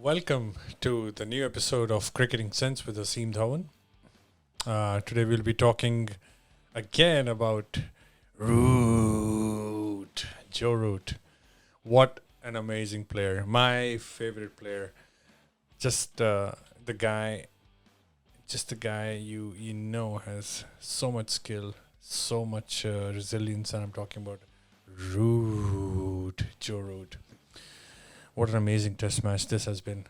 Welcome to the new episode of Cricketing Sense with Aseem Dhawan. Today we'll be talking again about Joe Root. What an amazing player. My favorite player. Just the guy, you know has so much skill, so much resilience, and I'm talking about Joe Root. What an amazing test match this has been.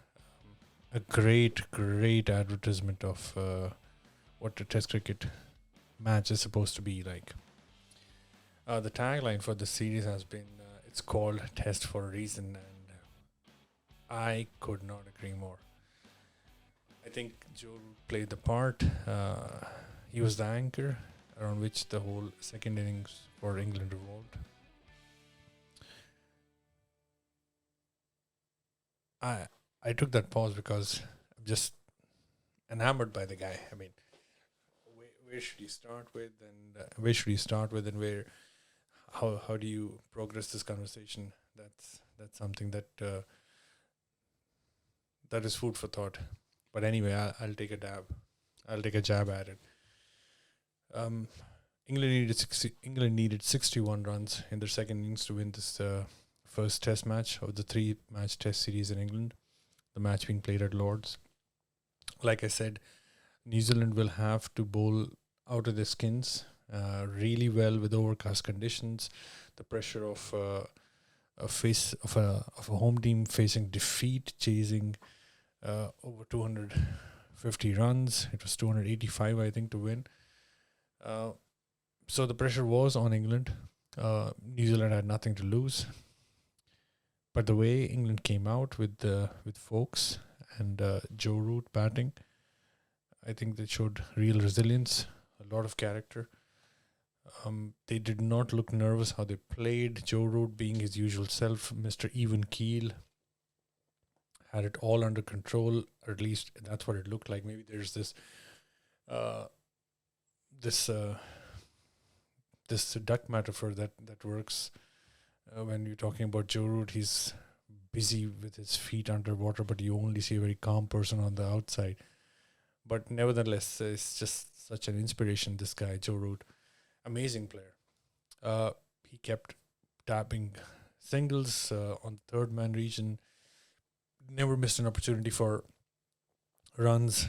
A great advertisement of what a test cricket match is supposed to be like. The tagline for the series has been, it's called Test for a reason, and I could not agree more. I think Joe played the part. He was the anchor around which the whole second innings for England revolved. I took that pause because I'm just enamored by the guy. I mean, where should you start with, and where how do you progress this conversation? That's something that that is food for thought. But anyway, I'll take a dab. I'll take a jab at it. England needed 61 runs in their second innings to win this first Test match of the 3-match Test series in England. The match being played at Lord's. Like I said, New Zealand will have to bowl out of their skins really well with overcast conditions. The pressure of a home team facing defeat, chasing over 250 runs. It was 285, I think, to win. So the pressure was on England. New Zealand had nothing to lose. But the way England came out with Stokes and Joe Root batting, I think they showed real resilience, a lot of character. They did not look nervous how they played. Joe Root, being his usual self, Mr. Even Keel, had it all under control, or at least that's what it looked like. Maybe there's this duck metaphor that works. When you're talking about Joe Root, he's busy with his feet underwater, but you only see a very calm person on the outside. But nevertheless, it's just such an inspiration, this guy, Joe Root. Amazing player. He kept tapping singles on the third man region. Never missed an opportunity for runs.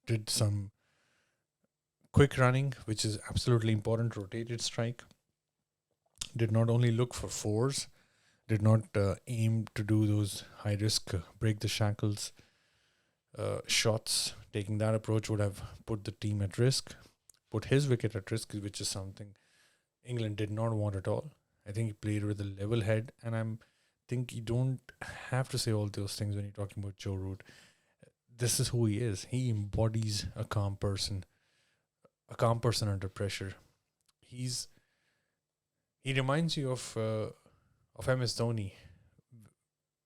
Did some quick running, which is absolutely important, rotated strike. Did not only look for fours, did not aim to do those high risk, break the shackles shots. Taking that approach would have put the team at risk, put his wicket at risk, which is something England did not want at all. I think he played with a level head, and I think you don't have to say all those things when you're talking about Joe Root. This is who he is. He embodies a calm person under pressure. He reminds you of MS Dhoni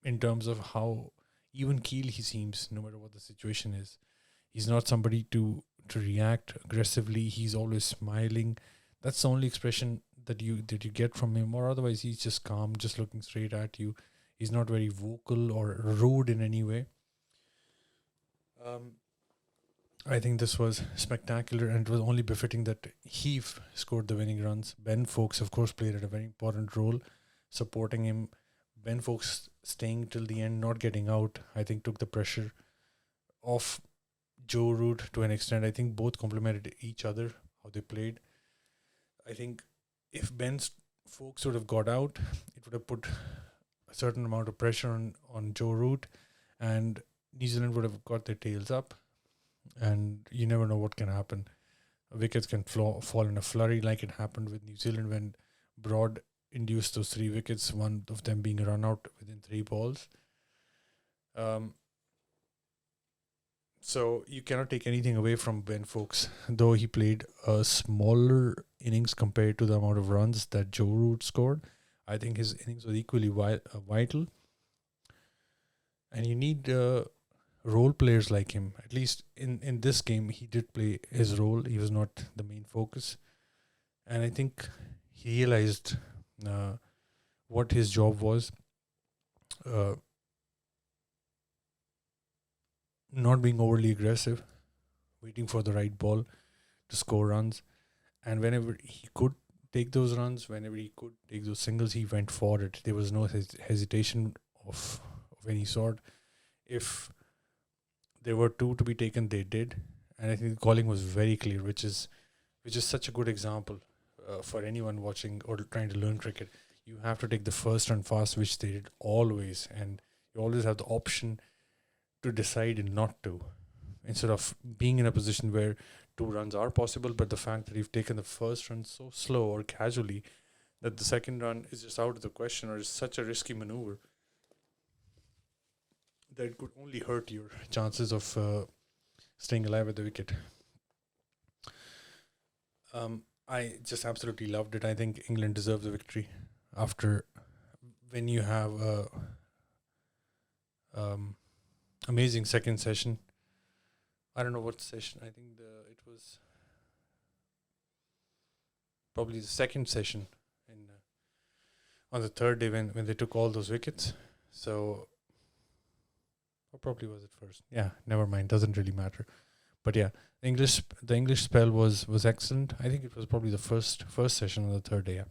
in terms of how even keel he seems, no matter what the situation is. He's not somebody to react aggressively. He's always smiling. That's the only expression that you get from him. Or otherwise, he's just calm, just looking straight at you. He's not very vocal or rude in any way. I think this was spectacular, and it was only befitting that he scored the winning runs. Ben Foakes, of course, played a very important role, supporting him. Ben Foakes staying till the end, not getting out, I think took the pressure off Joe Root to an extent. I think both complemented each other, how they played. I think if Ben Foakes would have got out, it would have put a certain amount of pressure on Joe Root, and New Zealand would have got their tails up. And you never know what can happen. Wickets can fall in a flurry, like it happened with New Zealand when Broad induced those 3 wickets, one of them being run out within 3 balls. So you cannot take anything away from Ben Foakes, though he played a smaller innings compared to the amount of runs that Joe Root scored. I think his innings was equally vital. And you need role players like him. At least in this game, he did play his role. He was not the main focus. And I think he realized what his job was. not being overly aggressive, waiting for the right ball to score runs. And whenever he could take those runs, whenever he could take those singles, he went for it. There was no hesitation of any sort. If there were two to be taken, they did. And I think the calling was very clear, which is such a good example for anyone watching or trying to learn cricket. You have to take the first run fast, which they did always, and you always have the option to decide and not to, instead of being in a position where two runs are possible, but the fact that you've taken the first run so slow or casually that the second run is just out of the question, or is such a risky maneuver that it could only hurt your chances of staying alive at the wicket. I just absolutely loved it. I think England deserves a victory after when you have a amazing second session. I don't know what session. I think it was probably the second session in on the third day when they took all those wickets. So, or probably was it first? Yeah, never mind. Doesn't really matter. But yeah, the English spell was excellent. I think it was probably the first session on the third day. Yeah.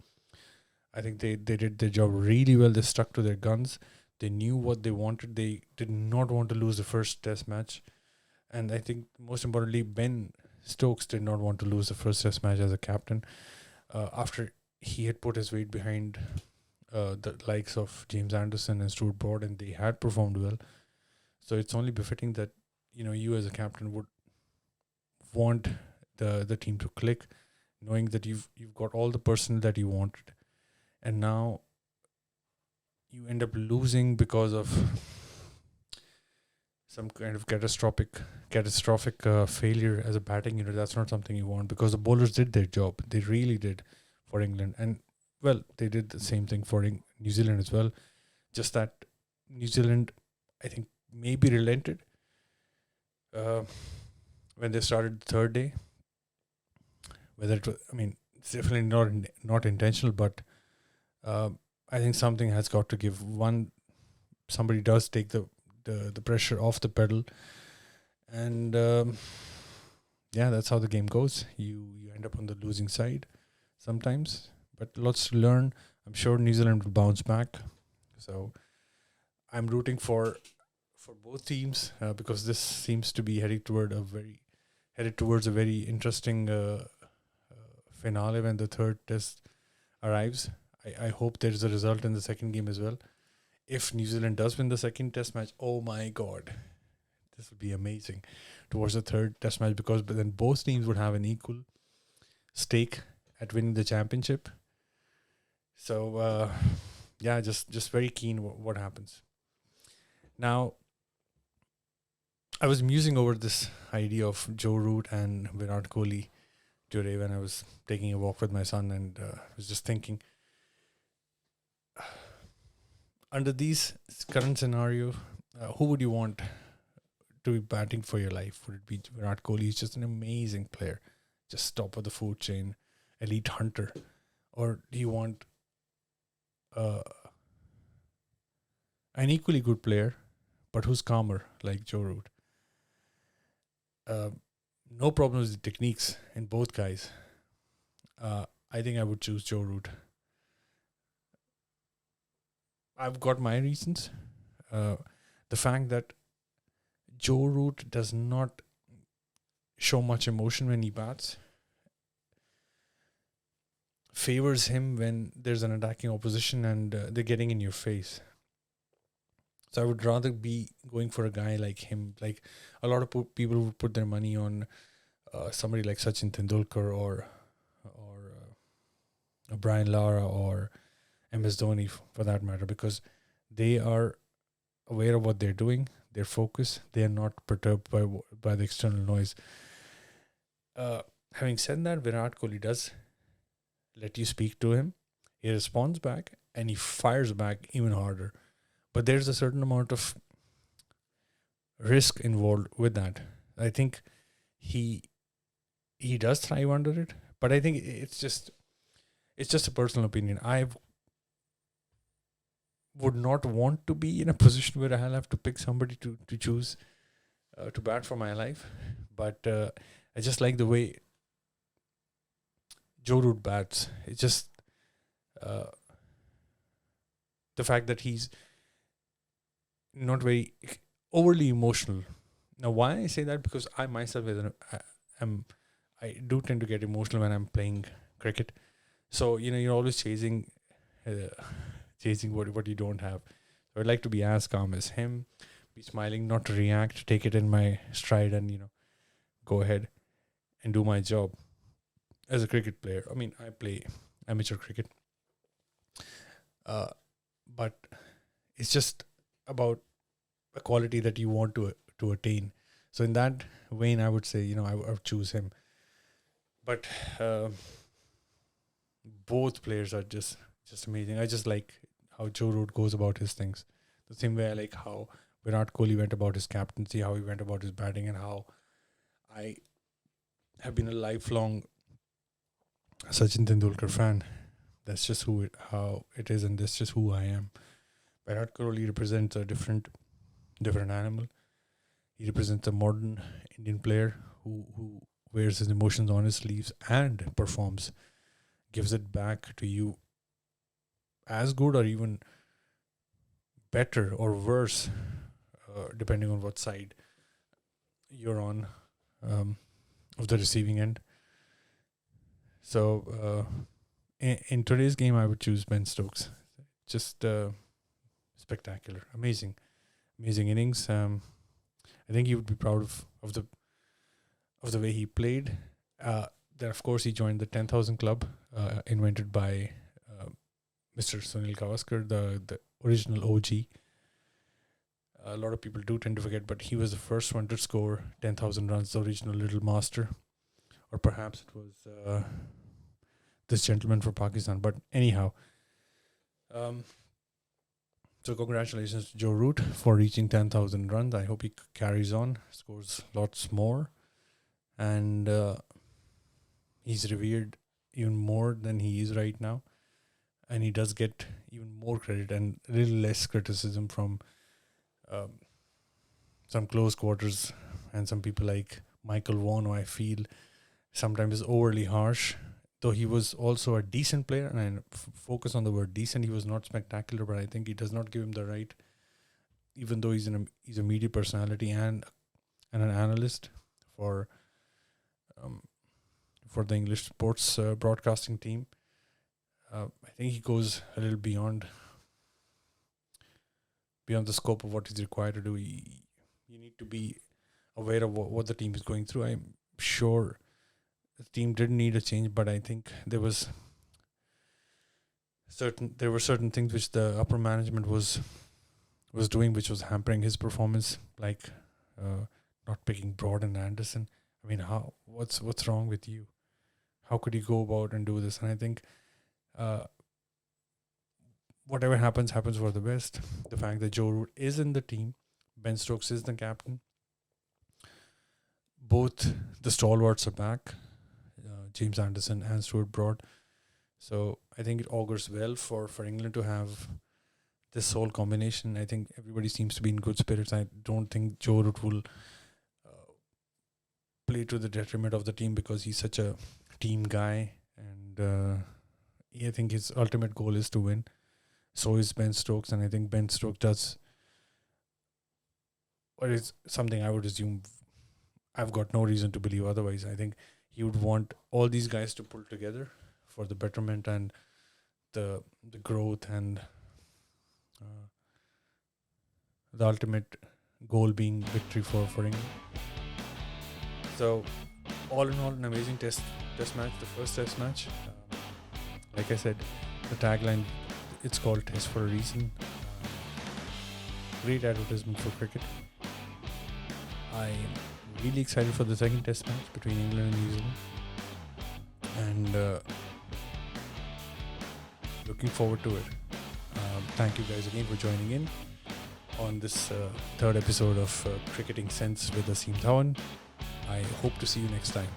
I think they did their job really well. They stuck to their guns. They knew what they wanted. They did not want to lose the first test match. And I think most importantly, Ben Stokes did not want to lose the first test match as a captain after he had put his weight behind the likes of James Anderson and Stuart Broad, and they had performed well. So it's only befitting that, you as a captain would want the team to click, knowing that you've got all the personnel that you wanted, and now you end up losing because of some kind of catastrophic failure as a batting unit. That's not something you want, because the bowlers did their job. They really did for England, and well, they did the same thing for New Zealand as well. Just that New Zealand, I think, maybe relented when they started the third day. Whether it was, it's definitely not intentional, but I think something has got to give. Somebody does take the pressure off the pedal, and that's how the game goes. You end up on the losing side sometimes, but lots to learn. I'm sure New Zealand will bounce back, so I'm rooting for both teams because this seems to be headed towards a very interesting finale when the third test arrives. I hope there's a result in the second game as well. If New Zealand does win the second test match, oh my God, this would be amazing towards the third test match, because then both teams would have an equal stake at winning the championship. So, just very keen what happens. Now, I was musing over this idea of Joe Root and Virat Kohli today when I was taking a walk with my son, and I was just thinking, under these current scenario, who would you want to be batting for your life? Would it be Virat Kohli? He's just an amazing player, just top of the food chain, elite hunter. Or do you want an equally good player, but who's calmer, like Joe Root? No problems with techniques in both guys. I think I would choose Joe Root. I've got my reasons. The fact that Joe Root does not show much emotion when he bats favors him when there's an attacking opposition and they're getting in your face. So I would rather be going for a guy like him. Like a lot of people would put their money on somebody like Sachin Tendulkar or Brian Lara or MS Dhoni for that matter, because they are aware of what they're doing, they're focused, they are not perturbed by the external noise. Having said that, Virat Kohli does let you speak to him. He responds back and he fires back even harder. But there's a certain amount of risk involved with that. I think he does thrive under it, but I think it's just a personal opinion. I would not want to be in a position where I'll have to pick somebody to choose to bat for my life, but I just like the way Joe Root bats. It's just uh, the fact that he's not very overly emotional. Now, why I say that, because I myself I do tend to get emotional when I'm playing cricket. So you're always uh, chasing what you don't have. So I'd like to be as calm as him, be smiling, not to react, take it in my stride, and go ahead and do my job as a cricket player. I mean, I play amateur cricket, but it's just about a quality that you want to attain. So in that vein, I would say I would choose him. But both players are just amazing. I just like how Joe Root goes about his things. The same way I like how Virat Kohli went about his captaincy, how he went about his batting, and how I have been a lifelong Sachin Tendulkar fan. That's just how it is, and that's just who I am. Virat Kohli represents a different animal. He represents a modern Indian player who wears his emotions on his sleeves and performs, gives it back to you as good or even better or worse, depending on what side you're on of the receiving end. So in today's game, I would choose Ben Stokes. Just spectacular, amazing innings. I think he would be proud of the way he played. Then of course he joined the 10,000 club, invented by Mr. Sunil Gavaskar, the original OG. A lot of people do tend to forget, but he was the first one to score 10,000 runs, the original Little Master, or perhaps it was this gentleman for Pakistan. But anyhow, so congratulations to Joe Root for reaching 10,000 runs. I hope he carries on, scores lots more, and he's revered even more than he is right now. And he does get even more credit and a little less criticism from some close quarters and some people like Michael Vaughan, who I feel sometimes is overly harsh. Though he was also a decent player, and I focus on the word decent. He was not spectacular, but I think he does not give him the right, even though he's a media personality and an analyst for the English sports broadcasting team. I think he goes a little beyond the scope of what is required to do. You need to be aware of what the team is going through. I'm sure the team didn't need a change, but I think there were certain things which the upper management was doing, which was hampering his performance, like not picking Broad and Anderson. I mean, what's wrong with you? How could you go about and do this? And I think whatever happens for the best. The fact that Joe Root is in the team, Ben Stokes is the captain. Both the stalwarts are back, James Anderson and Stuart Broad. So I think it augurs well for England to have this whole combination. I think everybody seems to be in good spirits. I don't think Joe Root will play to the detriment of the team, because he's such a team guy, and I think his ultimate goal is to win. So is Ben Stokes, and I think Ben Stokes does what is something I would assume. I've got no reason to believe otherwise. I think he would want all these guys to pull together for the betterment and the growth, and the ultimate goal being victory for England. So all in all, an amazing test match, the first test match. Like I said, the tagline, it's called Test for a reason. Great advertisement for cricket. I am really excited for the second test match between England and New Zealand, and looking forward to it. Thank you guys again for joining in on this third episode of Cricketing Sense with Asim Dhawan. I hope to see you next time.